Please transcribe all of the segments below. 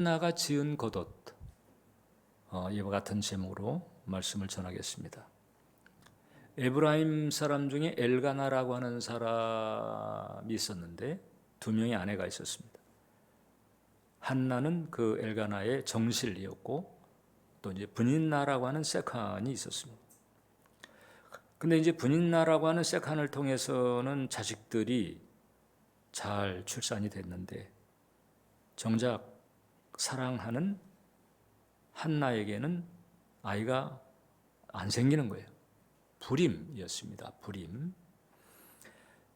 한나가 지은 겉옷, 이와 같은 제목으로 말씀을 전하겠습니다. 에브라임 사람 중에 엘가나라고 하는 사람이 있었는데 두 명의 아내가 있었습니다. 한나는 그 엘가나의 정실이었고 또 이제 브닌나라고 하는 세칸이 있었습니다. 근데 이제 브닌나라고 하는 세칸을 통해서는 자식들이 잘 출산이 됐는데 정작 사랑하는 한나에게는 아이가 안 생기는 거예요. 불임이었습니다. 불임.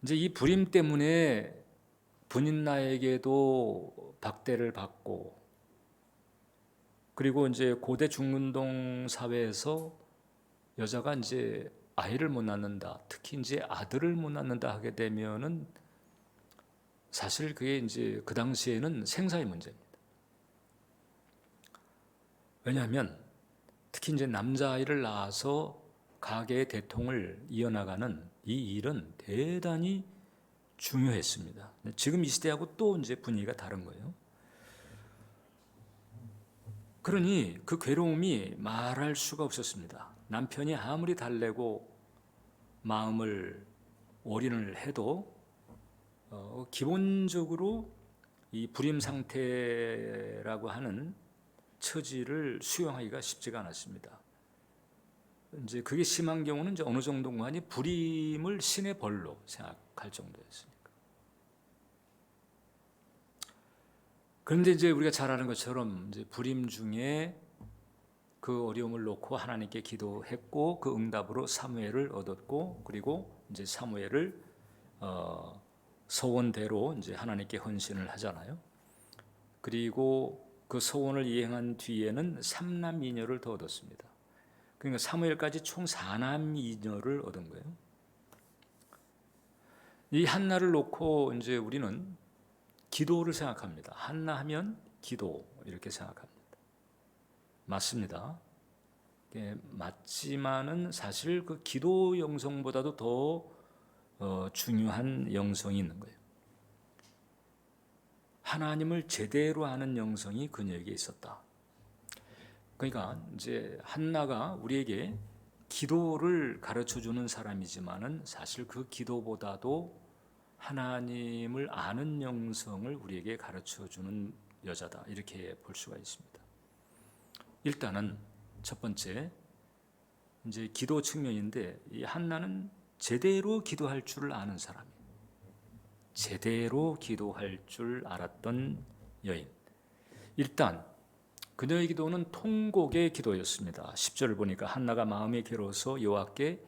이제 이 불임 때문에 분인나에게도 박대를 받고, 그리고 이제 고대 중근동 사회에서 여자가 이제 아이를 못 낳는다, 특히 이제 아들을 못 낳는다 하게 되면은 사실 그게 이제 그 당시에는 생사의 문제입니다. 왜냐하면 특히 이제 남자아이를 낳아서 가계의 대통을 이어나가는 이 일은 대단히 중요했습니다. 지금 이 시대하고 또 이제 분위기가 다른 거예요. 그러니 그 괴로움이 말할 수가 없었습니다. 남편이 아무리 달래고 마음을 올인을 해도 기본적으로 이 불임 상태라고 하는 처지를 수용하기가 쉽지가 않았습니다. 이제 그게 심한 경우는 이제 어느 정도인가 불임을 신의 벌로 생각할 정도였으니까. 그런데 이제 우리가 잘 아는 것처럼 이제 불임 중에 그 어려움을 놓고 하나님께 기도했고 그 응답으로 사무엘을 얻었고, 그리고 이제 사무엘을 서원대로 이제 하나님께 헌신을 하잖아요. 그리고 그 서원을 이행한 뒤에는 3남2녀를 더 얻었습니다. 그러니까 사무엘까지 총 4남2녀를 얻은 거예요. 이 한나를 놓고 이제 우리는 기도를 생각합니다. 한나 하면 기도 이렇게 생각합니다. 맞습니다. 맞지만은 사실 그 기도 영성보다도 더 중요한 영성이 있는 거예요. 하나님을 제대로 아는 영성이 그녀에게 있었다. 그러니까 이제 한나가 우리에게 기도를 가르쳐 주는 사람이지만은 사실 그 기도보다도 하나님을 아는 영성을 우리에게 가르쳐 주는 여자다, 이렇게 볼 수가 있습니다. 일단은 첫 번째 이제 기도 측면인데, 이 한나는 제대로 기도할 줄 아는 사람이에요. 제대로 기도할 줄 알았던 여인. 일단 그녀의 기도는 통곡의 기도였습니다. 10절을 보니까 한나가 마음이 괴로워서 여호와께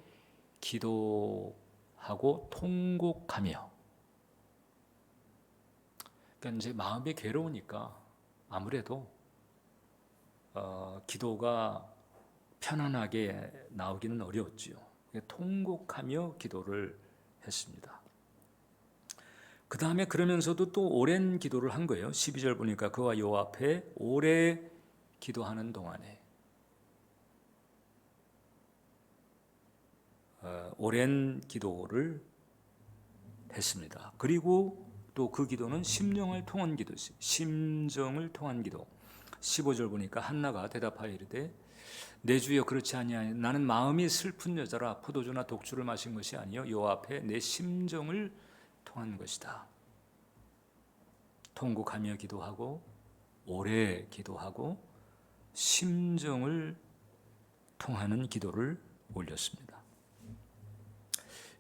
기도하고 통곡하며. 그러니까 이제 마음이 괴로우니까 아무래도 기도가 편안하게 나오기는 어려웠지요. 통곡하며 기도를 했습니다. 그 다음에 그러면서도 또 오랜 기도를 한 거예요. 12절 보니까 그와 여호와 앞에 오래 기도하는 동안에 오랜 기도를 했습니다. 그리고 또 그 기도는 심령을 통한 기도였어요. 심정을 통한 기도. 15절 보니까 한나가 대답하여 이르되 내 주여 그렇지 아니하니 나는 마음이 슬픈 여자라 포도주나 독주를 마신 것이 아니요 여호와 앞에 내 심정을 통한 것이다. 통곡하며 기도하고 오래 기도하고 심정을 통하는 기도를 올렸습니다.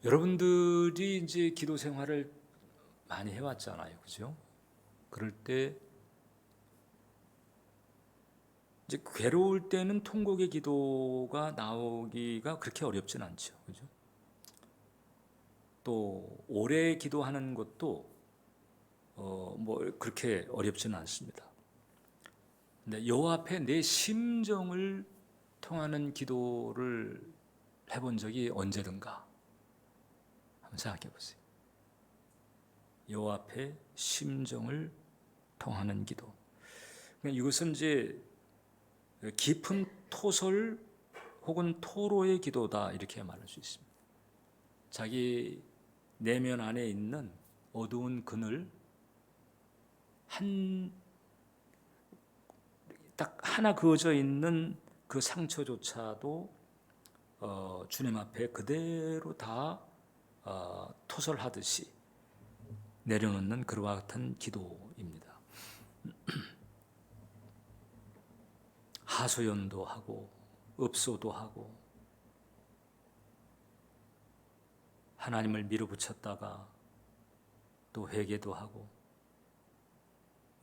여러분들이 이제 기도 생활을 많이 해왔잖아요, 그죠? 그럴 때 이제 괴로울 때는 통곡의 기도가 나오기가 그렇게 어렵진 않죠, 그죠? 또 오래 기도하는 것도 뭐 그렇게 어렵지는 않습니다. 근데 여호와 앞에 내 심정을 통하는 기도를 해본 적이 언제든가 한번 생각해 보세요. 여호와 앞에 심정을 통하는 기도. 이것은 이제 깊은 토설 혹은 토로의 기도다, 이렇게 말할 수 있습니다. 자기 내면 안에 있는 어두운 그늘 한 하나 그어져 있는 그 상처조차도 주님 앞에 그대로 다 토설하듯이 내려놓는 그와 같은 기도입니다. 하소연도 하고 읍소도 하고 하나님을 밀어붙였다가 또 회개도 하고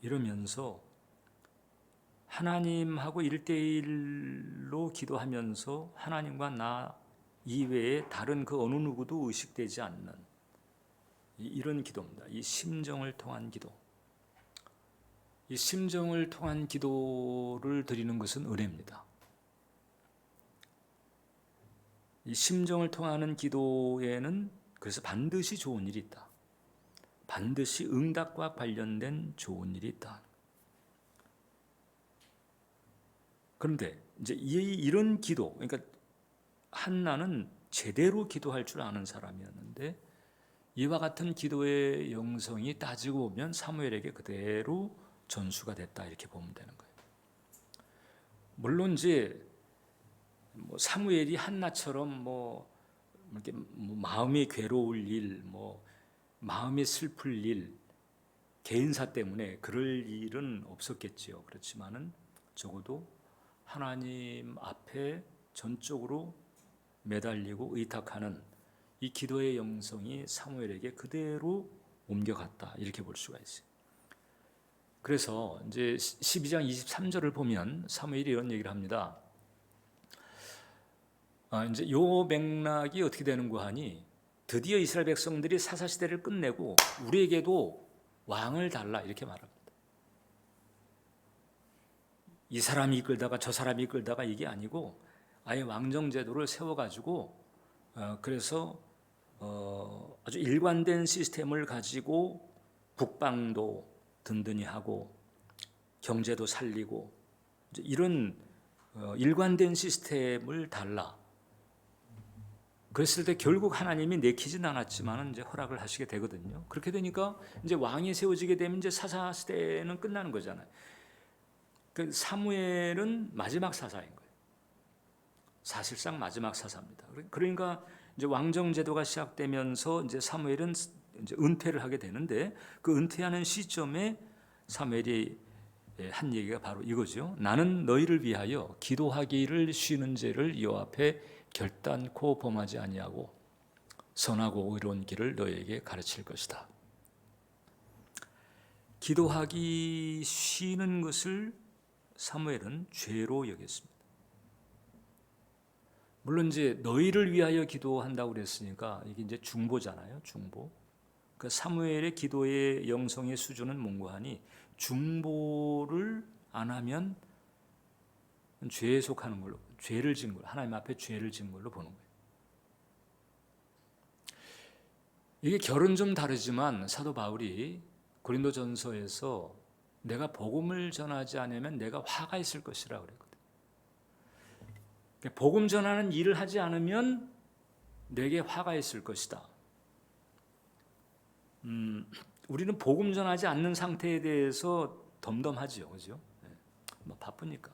이러면서 하나님하고 1대1로 기도하면서 하나님과 나 이외에 다른 그 어느 누구도 의식되지 않는 이런 기도입니다. 이 심정을 통한 기도. 이 심정을 통한 기도를 드리는 것은 은혜입니다. 이 심정을 통하는 기도에는 그래서 반드시 좋은 일이 있다. 반드시 응답과 관련된 좋은 일이 있다. 그런데 이제 이런 기도, 그러니까 한나는 제대로 기도할 줄 아는 사람이었는데 이와 같은 기도의 영성이 따지고 보면 사무엘에게 그대로 전수가 됐다 이렇게 보면 되는 거예요. 물론 이제 사무엘이 한나처럼 이렇게 마음이 괴로울 일, 마음이 슬플 일, 개인사 때문에 그럴 일은 없었겠지요. 그렇지만은 적어도 하나님 앞에 전적으로 매달리고 의탁하는 이 기도의 영성이 사무엘에게 그대로 옮겨갔다 이렇게 볼 수가 있어요. 그래서 이제 12장 23절을 보면 사무엘이 이런 얘기를 합니다. 이제 요 맥락이 어떻게 되는가 하니 드디어 이스라엘 백성들이 사사 시대를 끝내고 우리에게도 왕을 달라 이렇게 말합니다. 이 사람이 이끌다가 저 사람이 이끌다가 이게 아니고 아예 왕정 제도를 세워가지고 그래서 아주 일관된 시스템을 가지고 국방도 든든히 하고 경제도 살리고 이런 일관된 시스템을 달라. 그랬을 때 결국 하나님이 내키진 않았지만 이제 허락을 하시게 되거든요. 그렇게 되니까 이제 왕이 세워지게 되면 이제 사사 시대는 끝나는 거잖아요. 그 사무엘은 마지막 사사인 거예요. 사실상 마지막 사사입니다. 그러니까 이제 왕정 제도가 시작되면서 이제 사무엘은 이제 은퇴를 하게 되는데 그 은퇴하는 시점에 사무엘이 한 얘기가 바로 이거죠. 나는 너희를 위하여 기도하기를 쉬는 죄를 여호와 앞에 결단코 범하지 아니하고 선하고 의로운 길을 너희에게 가르칠 것이다. 기도하기 쉬는 것을 사무엘은 죄로 여겼습니다. 물론 이제 너희를 위하여 기도한다고 그랬으니까 이게 이제 중보잖아요. 중보. 그 사무엘의 기도의 영성의 수준은 뭔가 하니 중보를 안 하면 죄에 속하는 걸로, 죄를 지은 걸로, 하나님 앞에 죄를 지은 걸로 보는 거예요. 이게 결은 좀 다르지만 사도 바울이 고린도전서에서 내가 복음을 전하지 않으면 내가 화가 있을 것이라 그랬거든요. 복음 전하는 일을 하지 않으면 내게 화가 있을 것이다. 우리는 복음 전하지 않는 상태에 대해서 덤덤하지요, 그죠? 바쁘니까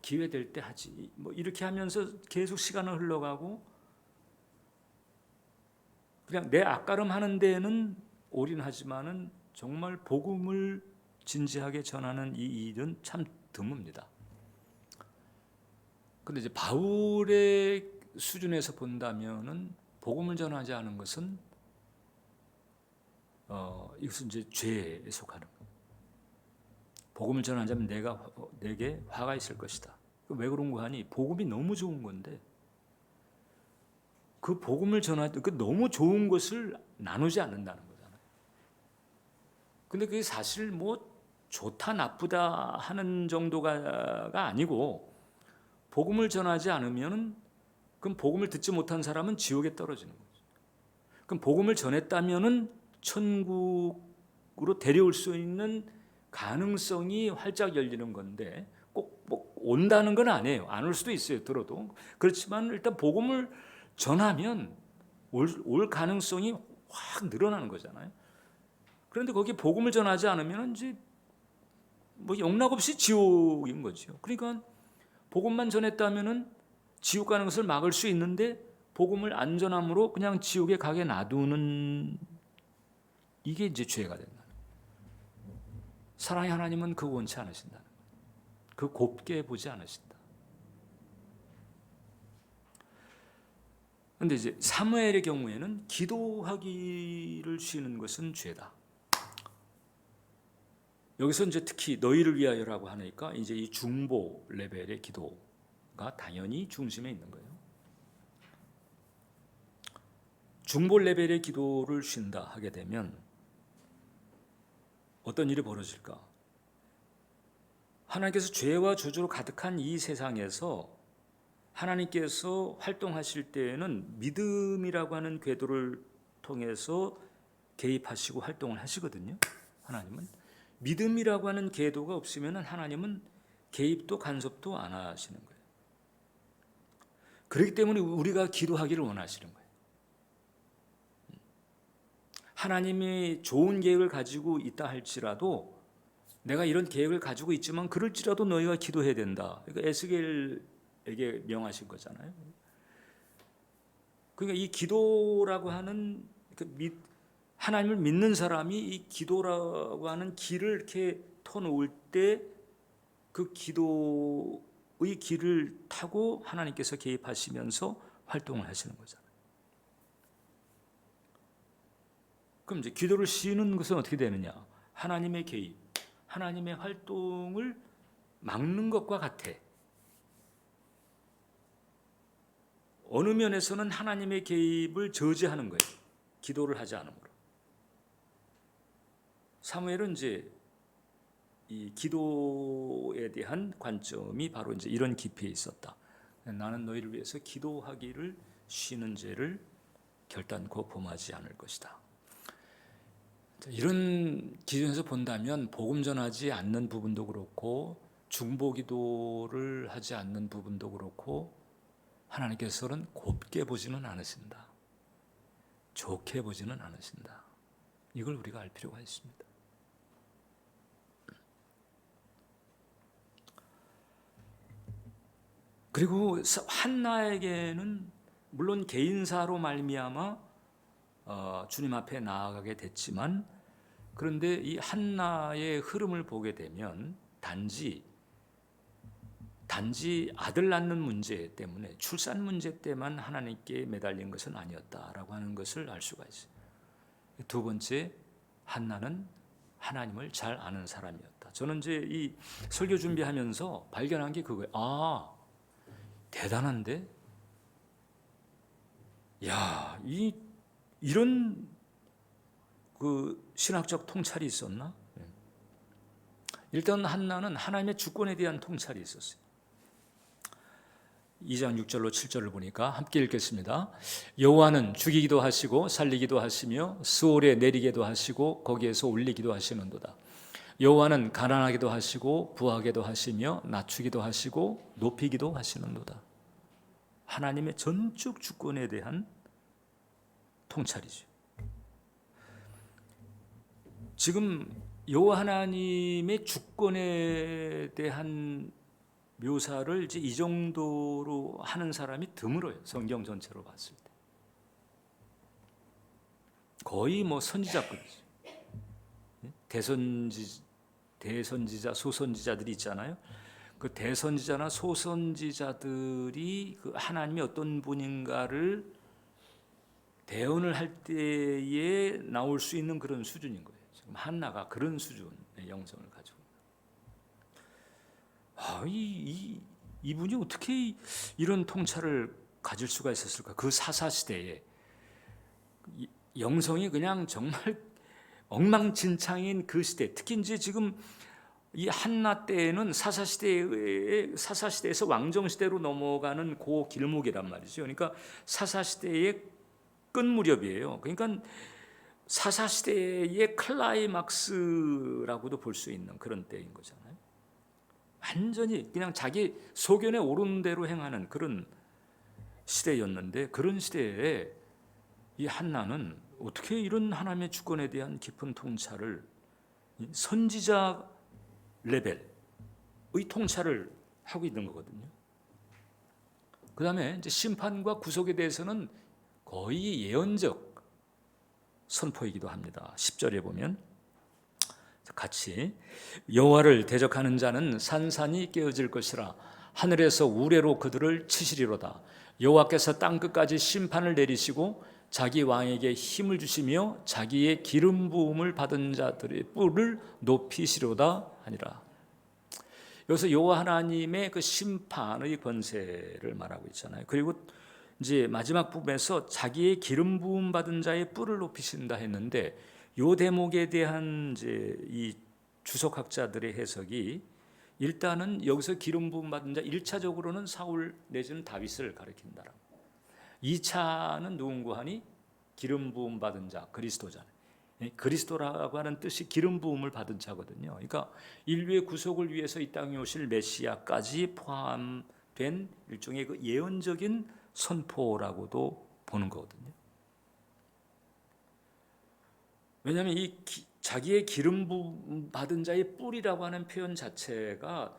기회 될 때 하지. 이렇게 하면서 계속 시간을 흘러가고 그냥 내 앞가름 하는 데에는 올인하지만은 정말 복음을 진지하게 전하는 이 일은 참 드뭅니다. 그런데 이제 바울의 수준에서 본다면은 복음을 전하지 않은 것은 이것은 이제 죄에 속하는 거예요. 복음을 전하자면 내게 화가 있을 것이다. 왜 그런 거 하니 복음이 너무 좋은 건데 그 복음을 전하지 그 너무 좋은 것을 나누지 않는다는 거잖아요. 근데 그게 사실 좋다 나쁘다 하는 정도가 아니고 복음을 전하지 않으면 그럼 복음을 듣지 못한 사람은 지옥에 떨어지는 거죠. 그럼 복음을 전했다면은 천국으로 데려올 수 있는 가능성이 활짝 열리는 건데 꼭 온다는 건 아니에요. 안 올 수도 있어요. 들어도. 그렇지만 일단 복음을 전하면 올 가능성이 확 늘어나는 거잖아요. 그런데 거기 복음을 전하지 않으면 이제 뭐 영락 없이 지옥인 거죠. 그러니까 복음만 전했다면은 지옥 가는 것을 막을 수 있는데 복음을 안 전함으로 그냥 지옥에 가게 놔두는 이게 이제 죄가 된다. 사랑의 하나님은 그거 원치 않으신다는 거예요. 그 곱게 보지 않으신다. 그런데 이제 사무엘의 경우에는 기도하기를 쉬는 것은 죄다. 여기서 이제 특히 너희를 위하여라고 하니까 이제 이 중보 레벨의 기도가 당연히 중심에 있는 거예요. 중보 레벨의 기도를 쉰다 하게 되면 어떤 일이 벌어질까? 하나님께서 죄와 저주로 가득한 이 세상에서 하나님께서 활동하실 때에는 믿음이라고 하는 궤도를 통해서 개입하시고 활동을 하시거든요. 하나님은 믿음이라고 하는 궤도가 없으면 하나님은 개입도 간섭도 안 하시는 거예요. 그렇기 때문에 우리가 기도하기를 원하시는 거예요. 하나님이 좋은 계획을 가지고 있다 할지라도 내가 이런 계획을 가지고 있지만 그럴지라도 너희가 기도해야 된다. 그러니까 에스겔에게 명하신 거잖아요. 그러니까 이 기도라고 하는 하나님을 믿는 사람이 이 기도라고 하는 길을 이렇게 터놓을 때 그 기도의 길을 타고 하나님께서 개입하시면서 활동을 하시는 거잖아요. 그럼 이제 기도를 쉬는 것은 어떻게 되느냐? 하나님의 개입, 하나님의 활동을 막는 것과 같아. 어느 면에서는 하나님의 개입을 저지하는 거예요. 기도를 하지 않으므로. 사무엘은 이제 이 기도에 대한 관점이 바로 이제 이런 깊이에 있었다. 나는 너희를 위해서 기도하기를 쉬는 죄를 결단코 범하지 않을 것이다. 이런 기준에서 본다면 복음 전하지 않는 부분도 그렇고 중보 기도를 하지 않는 부분도 그렇고 하나님께서는 곱게 보지는 않으신다. 좋게 보지는 않으신다. 이걸 우리가 알 필요가 있습니다. 그리고 한나에게는 물론 개인사로 말미암아 주님 앞에 나아가게 됐지만 그런데 이 한나의 흐름을 보게 되면 단지 아들 낳는 문제 때문에 출산 문제 때만 하나님께 매달린 것은 아니었다라고 하는 것을 알 수가 있어요. 두 번째, 한나는 하나님을 잘 아는 사람이었다. 저는 이제 이 설교 준비하면서 발견한 게 그거예요. 아, 대단한데? 야, 이런 그 신학적 통찰이 있었나? 일단 한나는 하나님의 주권에 대한 통찰이 있었어요. 2장 6절로 7절을 보니까 함께 읽겠습니다. 여호와는 죽이기도 하시고 살리기도 하시며 스올에 내리게도 하시고 거기에서 올리기도 하시는도다. 여호와는 가난하게도 하시고 부하게도 하시며 낮추기도 하시고 높이기도 하시는도다. 하나님의 전적 주권에 대한 통찰이죠. 지금 여호와 하나님의 주권에 대한 묘사를 이제 이 정도로 하는 사람이 드물어요. 성경 전체로 봤을 때 거의 뭐 선지자급이죠. 대선지자, 소선지자들이 있잖아요. 그 대선지자나 소선지자들이 그 하나님이 어떤 분인가를 대언을 할 때에 나올 수 있는 그런 수준인 거예요. 지금 한나가 그런 수준의 영성을 가지고 이분이 어떻게 이런 통찰을 가질 수가 있었을까? 그 사사시대에 영성이 그냥 정말 엉망진창인 그 시대, 특히 이제 지금 이 한나 때에는 사사시대에서 왕정시대로 넘어가는 그 길목이란 말이죠. 그러니까 사사시대의 끝 무렵이에요. 그러니까 사사시대의 클라이막스라고도 볼 수 있는 그런 때인 거잖아요. 완전히 그냥 자기 소견에 오른 대로 행하는 그런 시대였는데 그런 시대에 이 한나는 어떻게 이런 하나님의 주권에 대한 깊은 통찰을 선지자가 레벨의 통찰을 하고 있는 거거든요. 그 다음에 이제 심판과 구속에 대해서는 거의 예언적 선포이기도 합니다. 10절에 보면 같이 여호와를 대적하는 자는 산산이 깨어질 것이라 하늘에서 우레로 그들을 치시리로다. 여호와께서 땅 끝까지 심판을 내리시고 자기 왕에게 힘을 주시며 자기의 기름 부음을 받은 자들의 뿔을 높이시리로다 하니라. 여기서 여호와 하나님의 그 심판의 권세를 말하고 있잖아요. 그리고 이제 마지막 부분에서 자기의 기름 부음 받은 자의 뿔을 높이신다 했는데 요 대목에 대한 이제 이 주석학자들의 해석이 일단은 여기서 기름 부음 받은 자 1차적으로는 사울 내지는 다윗을 가리킨다. 2차는 누군가 하니 기름 부음 받은 자 그리스도잖아요. 그리스도라고 하는 뜻이 기름 부음을 받은 자거든요. 그러니까 인류의 구속을 위해서 이 땅에 오실 메시아까지 포함된 일종의 그 예언적인 선포라고도 보는 거거든요. 왜냐하면 이 자기의 기름 부음 받은 자의 뿔이라고 하는 표현 자체가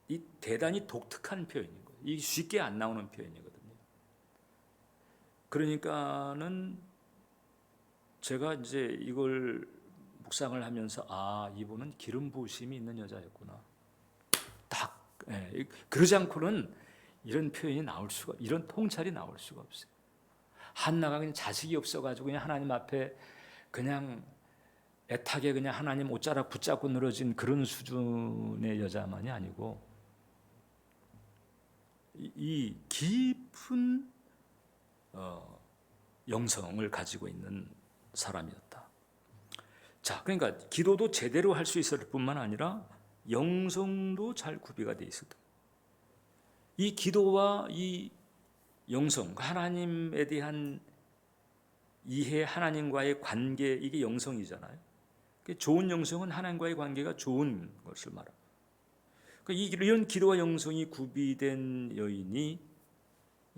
이 대단히 독특한 표현인 거예요. 이게 쉽게 안 나오는 표현이거든요. 그러니까는 제가 이제 이걸 묵상을 하면서 이분은 기름 부으심이 있는 여자였구나. 딱 그러지 않고는 이런 표현이 나올 수가, 이런 통찰이 나올 수가 없어요. 한나가 그냥 자식이 없어가지고 그냥 하나님 앞에 그냥 애타게 그냥 하나님 옷자락 붙잡고 늘어진 그런 수준의 여자만이 아니고 이 깊은 영성을 가지고 있는 사람이었다. 자, 그러니까 기도도 제대로 할 수 있을 뿐만 아니라 영성도 잘 구비가 돼 있었다. 이 기도와 이 영성, 하나님에 대한 이해, 하나님과의 관계, 이게 영성이잖아요. 좋은 영성은 하나님과의 관계가 좋은 것을 말합니다. 그러니까 이런 기도와 영성이 구비된 여인이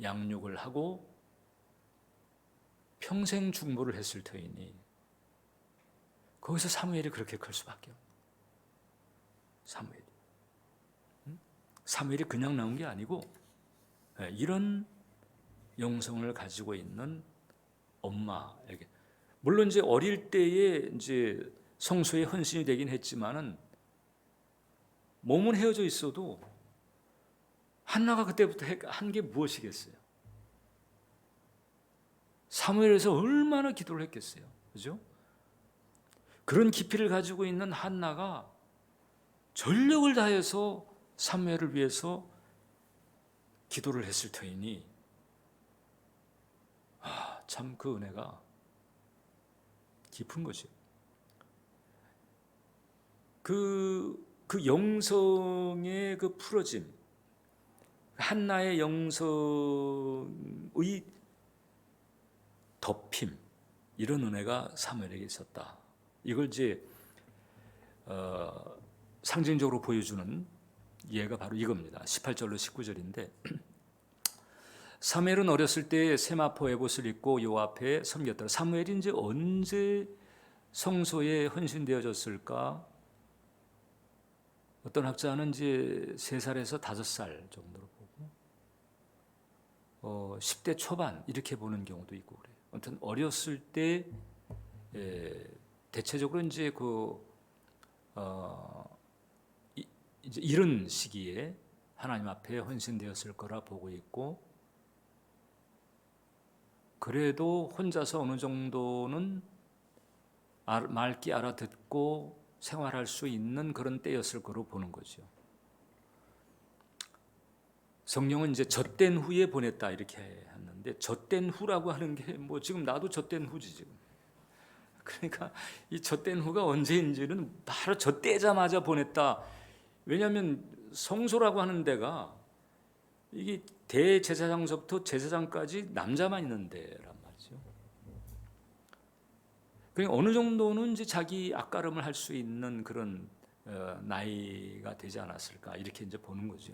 양육을 하고 평생 중보를 했을 터이니 거기서 사무엘이 그렇게 클 수밖에 없어요. 사무엘이 그냥 나온 게 아니고 이런 영성을 가지고 있는 엄마에게, 물론 이제 어릴 때에 이제 성소에 헌신이 되긴 했지만은 몸은 헤어져 있어도 한나가 그때부터 한 게 무엇이겠어요? 사무엘에서 얼마나 기도를 했겠어요, 그죠? 그런 깊이를 가지고 있는 한나가 전력을 다해서 사무엘을 위해서 기도를 했을 터이니 참 그 은혜가 깊은 것이에요. 그 영성의 그 풀어짐, 한나의 영성의 덮임, 이런 은혜가 사무엘에게 있었다. 이걸 이제 상징적으로 보여주는 예가 바로 이겁니다. 18절로 19절인데 사무엘은 어렸을 때 세마포 에봇을 입고 여호와 앞에 섬겼더라. 사무엘이 이제 언제 성소에 헌신되어졌을까? 어떤 학자는 이제 3살에서 5살 정도로 보고 10대 초반 이렇게 보는 경우도 있고 그래요. 아무튼 어렸을 때 대체적으로 이제 이제 이런 시기에 하나님 앞에 헌신되었을 거라 보고 있고, 그래도 혼자서 어느 정도는 맑게 알아듣고 생활할 수 있는 그런 때였을 거로 보는 거죠. 성령은 이제 젖된 후에 보냈다 이렇게 했는데, 젖된 후라고 하는 게 뭐 지금 나도 젖된 후지 지금. 그러니까 이 젖된 후가 언제인지는 바로 젖대자마자 보냈다. 왜냐하면 성소라고 하는 데가 이게 대제사장서부터 제사장까지 남자만 있는 데란 말이죠. 그러니까 어느 정도는 이제 자기 앞가름을 할 수 있는 그런 나이가 되지 않았을까 이렇게 이제 보는 거죠.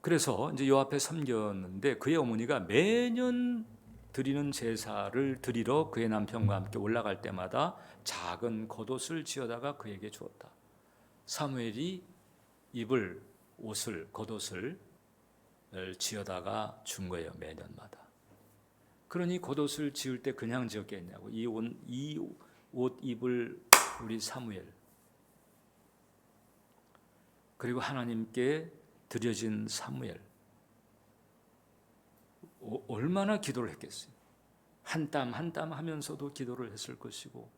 그래서 이제 요 앞에 섬겼는데 그의 어머니가 매년 드리는 제사를 드리러 그의 남편과 함께 올라갈 때마다 작은 겉옷을 지어다가 그에게 주었다. 사무엘이 입을 옷을 겉옷을 지어다가 준 거예요, 매년마다. 그러니 겉옷을 지을 때 그냥 지었겠냐고. 이 옷 입을 우리 사무엘, 그리고 하나님께 드려진 사무엘, 얼마나 기도를 했겠어요. 한 땀 한 땀 하면서도 기도를 했을 것이고,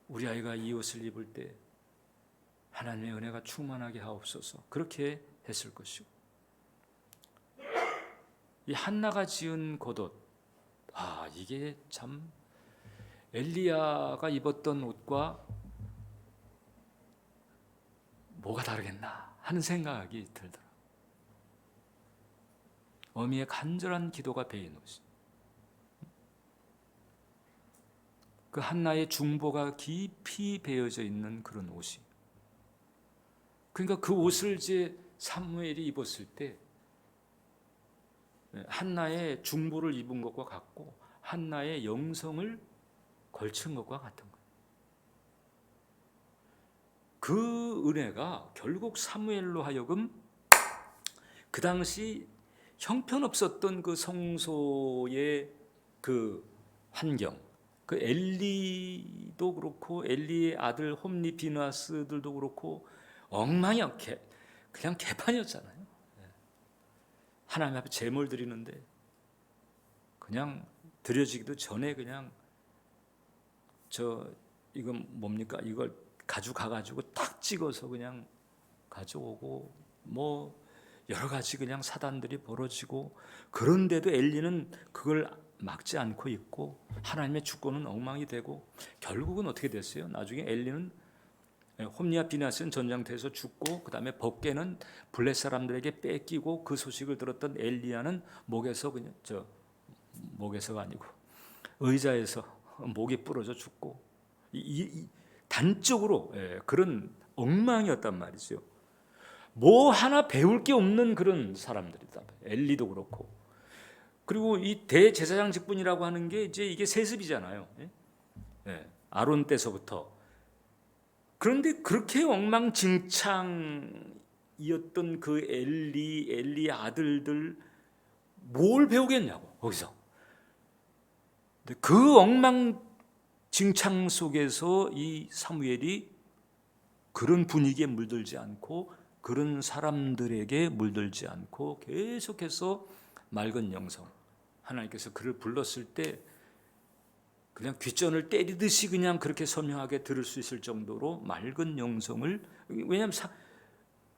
우리 아이가 이 옷을 입을 때 하나님의 은혜가 충만하게 하옵소서, 그렇게 했을 것이고, 이 한나가 지은 겉옷, 이게 참 엘리야가 입었던 옷과 뭐가 다르겠나 하는 생각이 들더라. 어미의 간절한 기도가 배인 옷이, 그 한나의 중보가 깊이 배어져 있는 그런 옷이, 그러니까 그 옷을 이제 사무엘이 입었을 때 한나의 중보를 입은 것과 같고 한나의 영성을 걸친 것과 같은 거예요. 그 은혜가 결국 사무엘로 하여금 그 당시 형편없었던 그 성소의 그 환경, 그 엘리도 그렇고 엘리의 아들 홈리 비나스들도 그렇고 엉망이었게 그냥 개판이었잖아요. 하나님 앞에 제물 드리는데 그냥 드려지기도 전에 그냥 이건 뭡니까? 이걸 가져가가지고 탁 찍어서 그냥 가져오고 뭐 여러 가지 그냥 사단들이 벌어지고, 그런데도 엘리는 그걸 막지 않고 있고 하나님의 주권은 엉망이 되고, 결국은 어떻게 됐어요? 나중에 엘리는 홈리와 비나스는 전장터에서 죽고, 그 다음에 법궤는 블레 사람들에게 뺏기고, 그 소식을 들었던 엘리야는 목에서가 아니고 의자에서 목이 부러져 죽고, 단적으로 그런 엉망이었단 말이죠. 뭐 하나 배울 게 없는 그런 사람들이다. 엘리도 그렇고. 그리고 이 대제사장 직분이라고 하는 게 이제 이게 세습이잖아요. 아론 때서부터. 그런데 그렇게 엉망진창이었던 그 엘리 아들들 뭘 배우겠냐고 거기서. 그 엉망진창 속에서 이 사무엘이 그런 분위기에 물들지 않고 그런 사람들에게 물들지 않고 계속해서 맑은 영성, 하나님께서 그를 불렀을 때 그냥 귓전을 때리듯이 그냥 그렇게 선명하게 들을 수 있을 정도로 맑은 영성을, 왜냐하면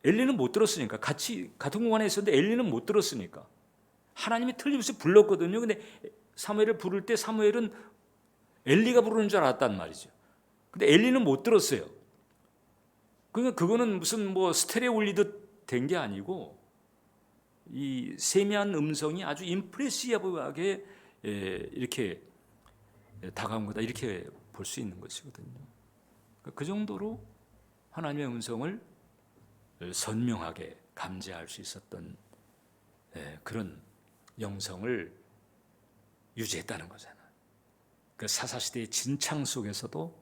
엘리는 못 들었으니까, 같은 공간에 있었는데 엘리는 못 들었으니까 하나님이 틀림없이 불렀거든요. 근데 사무엘을 부를 때 사무엘은 엘리가 부르는 줄 알았단 말이죠. 근데 엘리는 못 들었어요. 그러니까 그거는 무슨 뭐 스테레오 울리듯 된 게 아니고 이 세미한 음성이 아주 임프레시브하게 이렇게 다가온 거다, 이렇게 볼 수 있는 것이거든요. 그 정도로 하나님의 음성을 선명하게 감지할 수 있었던 그런 영성을 유지했다는 거잖아요. 그 사사시대의 진창 속에서도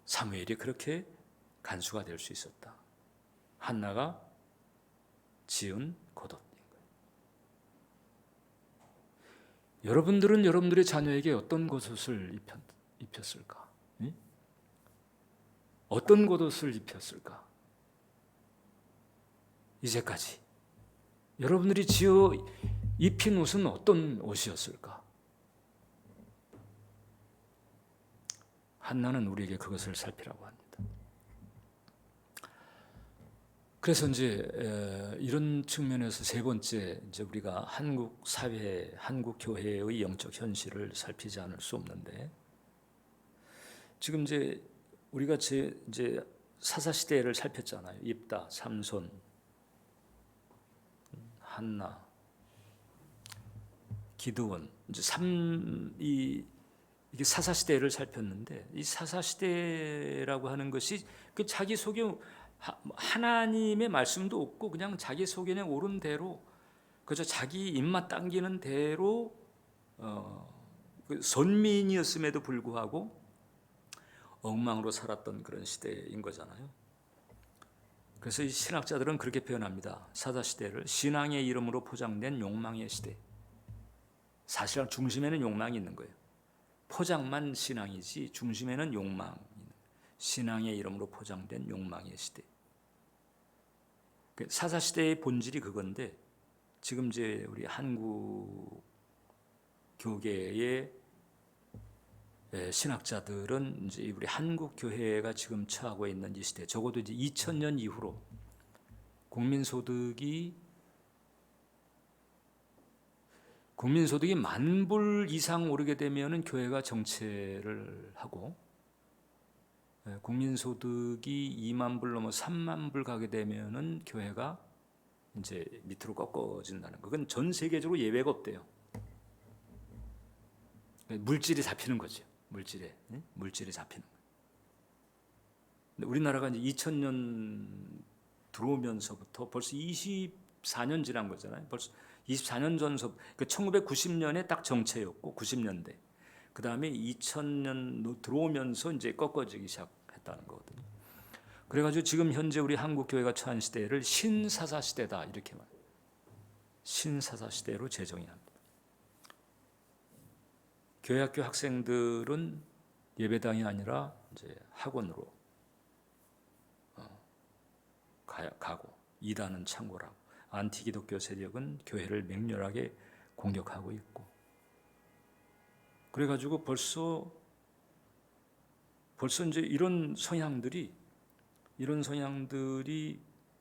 사무엘이 그렇게 간수가 될 수 있었다. 한나가 지은 겉옷인 거예요. 여러분들은 여러분들의 자녀에게 어떤 겉옷을 입혔을까? 응? 어떤 겉옷을 입혔을까? 이제까지 여러분들이 지어 입힌 옷은 어떤 옷이었을까? 한나는 우리에게 그것을 살피라고 합니다. 그래서 이제 이런 측면에서 세 번째, 이제 우리가 한국 사회, 한국 교회의 영적 현실을 살피지 않을 수 없는데, 지금 이제 우리가 이제 사사 시대를 살폈잖아요. 입다, 삼손, 한나, 기드온, 이제 이게 사사 시대를 살폈는데, 이 사사 시대라고 하는 것이 그 자기 속에 하나님의 말씀도 없고 그냥 자기 속에 오른 대로, 그저 자기 입맛 당기는 대로 그 선민이었음에도 불구하고 엉망으로 살았던 그런 시대인 거잖아요. 그래서 이 신학자들은 그렇게 표현합니다. 사사시대를 신앙의 이름으로 포장된 욕망의 시대. 사실상 중심에는 욕망이 있는 거예요. 포장만 신앙이지 중심에는 욕망. 신앙의 이름으로 포장된 욕망의 시대. 사사시대의 본질이 그건데 지금 이제 우리 한국 교계의 신학자들은 이제 우리 한국 교회가 지금 처하고 있는 이 시대, 적어도 이제 2000년 이후로 국민소득이 10,000불 이상 오르게 되면은 교회가 정체를 하고, 국민소득이 20,000불 넘어 30,000불 가게 되면은 교회가 이제 밑으로 꺾어진다는 거. 그건 전 세계적으로 예외가 없대요. 물질이 잡히는 거죠. 물질이 잡히는 거예요. 근데 우리나라가 이제 2000년 들어오면서부터 벌써 24년 지난 거잖아요. 벌써 24년 전서, 1990년에 딱 정체였고 90년대. 그 다음에 2000년 들어오면서 이제 꺾어지기 시작했다는 거거든요. 그래가지고 지금 현재 우리 한국 교회가 처한 시대를 신사사 시대다 이렇게 말해요. 신사사 시대로 재정의합니다. 교회 학교 학생들은 예배당이 아니라 이제 학원으로 가고, 이단은 창고라고, 안티기독교 세력은 교회를 맹렬하게 공격하고 있고, 그래가지고 벌써 이제 이런 성향들이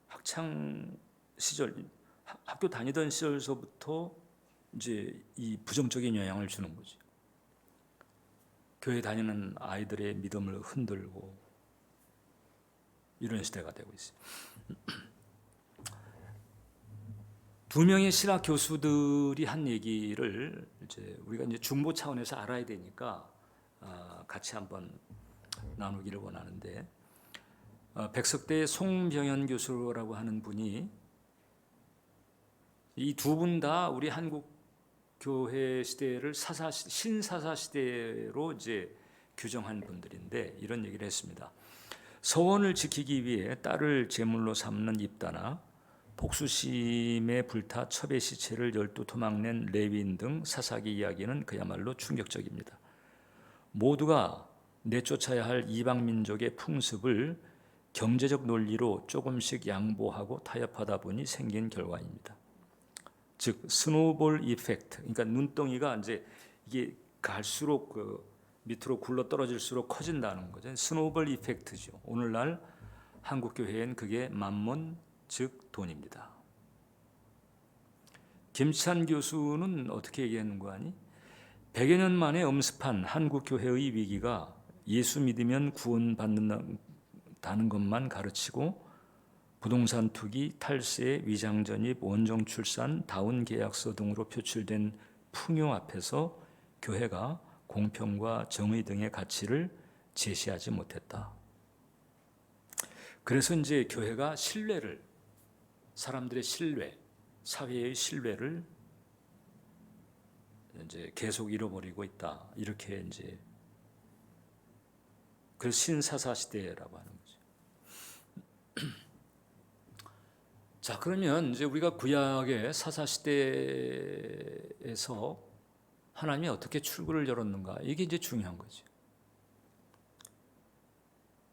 학창 시절, 학교 다니던 시절서부터 이제 이 부정적인 영향을 주는 거죠. 교회 다니는 아이들의 믿음을 흔들고 이런 시대가 되고 있어요. 두 명의 신학 교수들이 한 얘기를 이제 우리가 이제 중보 차원에서 알아야 되니까 같이 한번 나누기를 원하는데, 백석대의 송병현 교수라고 하는 분이, 이 두 분 다 우리 한국 교회 시대를 신사사 시대로 이제 규정한 분들인데 이런 얘기를 했습니다. 서원을 지키기 위해 딸을 제물로 삼는 입다나 복수심에 불타 첩의 시체를 12 토막낸 레위인 등 사사기 이야기는 그야말로 충격적입니다. 모두가 내쫓아야 할 이방 민족의 풍습을 경제적 논리로 조금씩 양보하고 타협하다 보니 생긴 결과입니다. 즉 스노우볼 이펙트, 그러니까 눈덩이가 이제 이게 갈수록 밑으로 굴러 떨어질수록 커진다는 거죠. 스노우볼 이펙트죠. 오늘날 한국 교회엔 그게 만몬, 즉 돈입니다. 김찬 교수는 어떻게 얘기하는 거 아니? 100여 년 만에 엄습한 한국 교회의 위기가 예수 믿으면 구원받는다는 것만 가르치고 부동산 투기, 탈세, 위장 전입, 원정 출산, 다운 계약서 등으로 표출된 풍요 앞에서 교회가 공평과 정의 등의 가치를 제시하지 못했다. 그래서 이제 교회가 신뢰를, 사람들의 신뢰, 사회의 신뢰를 이제 계속 잃어버리고 있다. 이렇게 이제 그래서 신사사 시대라고 하는 거죠. 자, 그러면 이제 우리가 구약의 사사 시대에서 하나님이 어떻게 출구를 열었는가, 이게 이제 중요한 거죠.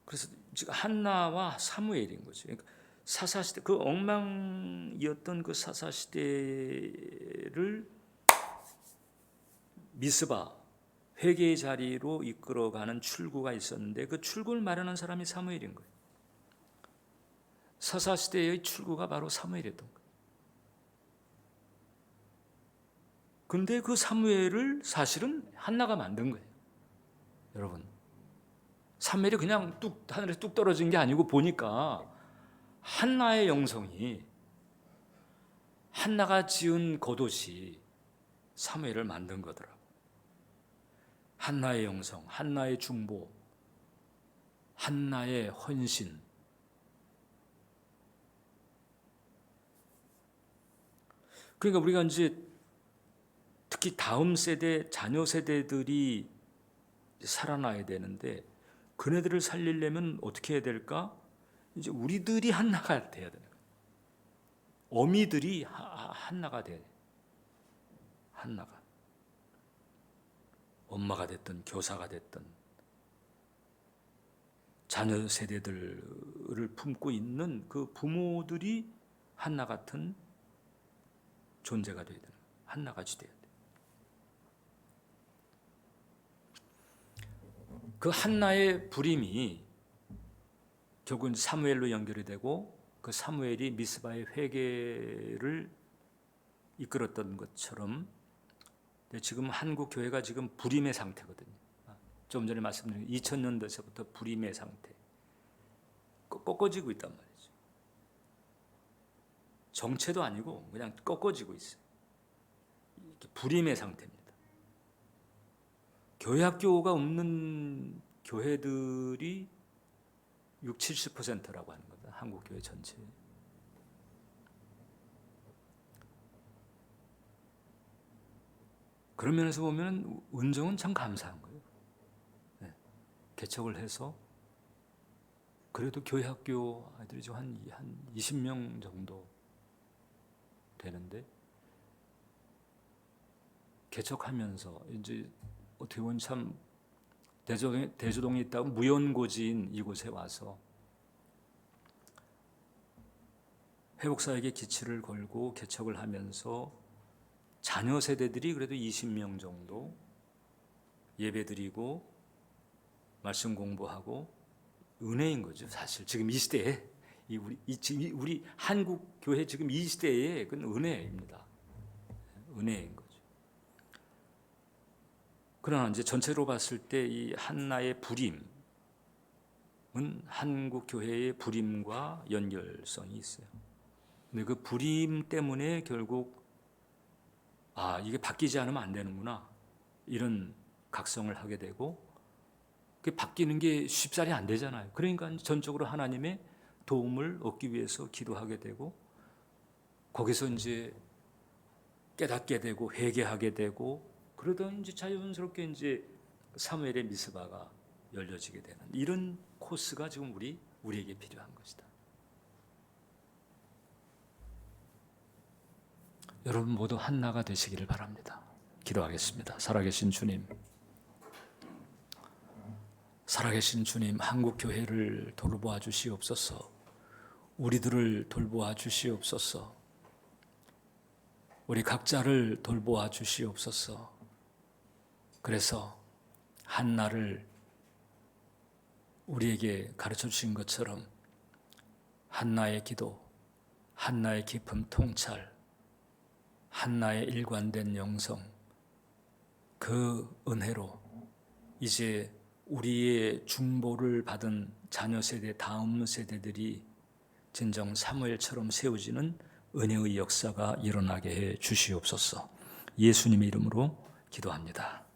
그래서 지금 한나와 사무엘인 거죠. 그러니까 사사 시대, 그 엉망이었던 그 사사 시대를 미스바 회개의 자리로 이끌어가는 출구가 있었는데 그 출구를 마련한 사람이 사무엘인 거예요. 사사 시대의 출구가 바로 사무엘이었던 거예요. 근데 그 사무엘을 사실은 한나가 만든 거예요. 여러분, 사무엘이 그냥 하늘에서 뚝 떨어진 게 아니고 보니까 한나의 영성이, 한나가 지은 겉옷이 사무엘을 만든 거더라고. 한나의 영성, 한나의 중보, 한나의 헌신. 그러니까 우리가 이제 특히 다음 세대, 자녀 세대들이 살아나야 되는데 그네들을 살리려면 어떻게 해야 될까? 이제 우리들이 한나가 돼야 되는 거예요. 어미들이 한나가 돼야 돼요. 한나가. 엄마가 됐든 교사가 됐든 자녀 세대들을 품고 있는 그 부모들이 한나 같은 존재가 돼야 되는 거예요. 한나같이 돼야 돼요. 그 한나의 부림이 결국은 사무엘로 연결이 되고 그 사무엘이 미스바의 회개를 이끌었던 것처럼 지금 한국 교회가 지금 불임의 상태거든요. 좀 전에 말씀드린 2000년대서부터 불임의 상태. 꺾어지고 있단 말이죠. 정체도 아니고 그냥 꺾어지고 있어요. 불임의 상태입니다. 교회 학교가 없는 교회들이 60-70%라고 하는 겁니다. 한국 교회 전체. 그런 면에서 보면 은정은 참 감사한 거예요. 네. 개척을 해서 그래도 교회 학교 아이들이 한 20명 정도 되는데 개척하면서 이제 어떻게 보면 참 대조동에 있다고 무연고지인 이곳에 와서 회복사에게 기치를 걸고 개척을 하면서 자녀 세대들이 그래도 20명 정도 예배드리고 말씀 공부하고 은혜인 거죠. 사실 지금 이 시대에 우리 한국 교회 지금 이 시대에 그건 은혜입니다. 은혜인 거죠. 그러나 이제 전체로 봤을 때 이 한나의 불임은 한국 교회의 불임과 연결성이 있어요. 근데 그 불임 때문에 결국 이게 바뀌지 않으면 안 되는구나 이런 각성을 하게 되고 그게 바뀌는 게 쉽사리 안 되잖아요. 그러니까 전적으로 하나님의 도움을 얻기 위해서 기도하게 되고 거기서 이제 깨닫게 되고 회개하게 되고 그러던 이제 자연스럽게 이제 사무엘의 미스바가 열려지게 되는 이런 코스가 지금 우리에게 필요한 것이다. 여러분 모두 한나가 되시기를 바랍니다. 기도하겠습니다. 살아계신 주님, 살아계신 주님, 한국 교회를 돌보아 주시옵소서. 우리들을 돌보아 주시옵소서. 우리 각자를 돌보아 주시옵소서. 그래서 한나를 우리에게 가르쳐 주신 것처럼 한나의 기도, 한나의 깊은 통찰, 한나의 일관된 영성, 그 은혜로 이제 우리의 중보를 받은 자녀 세대, 다음 세대들이 진정 사무엘처럼 세워지는 은혜의 역사가 일어나게 해 주시옵소서. 예수님의 이름으로 기도합니다.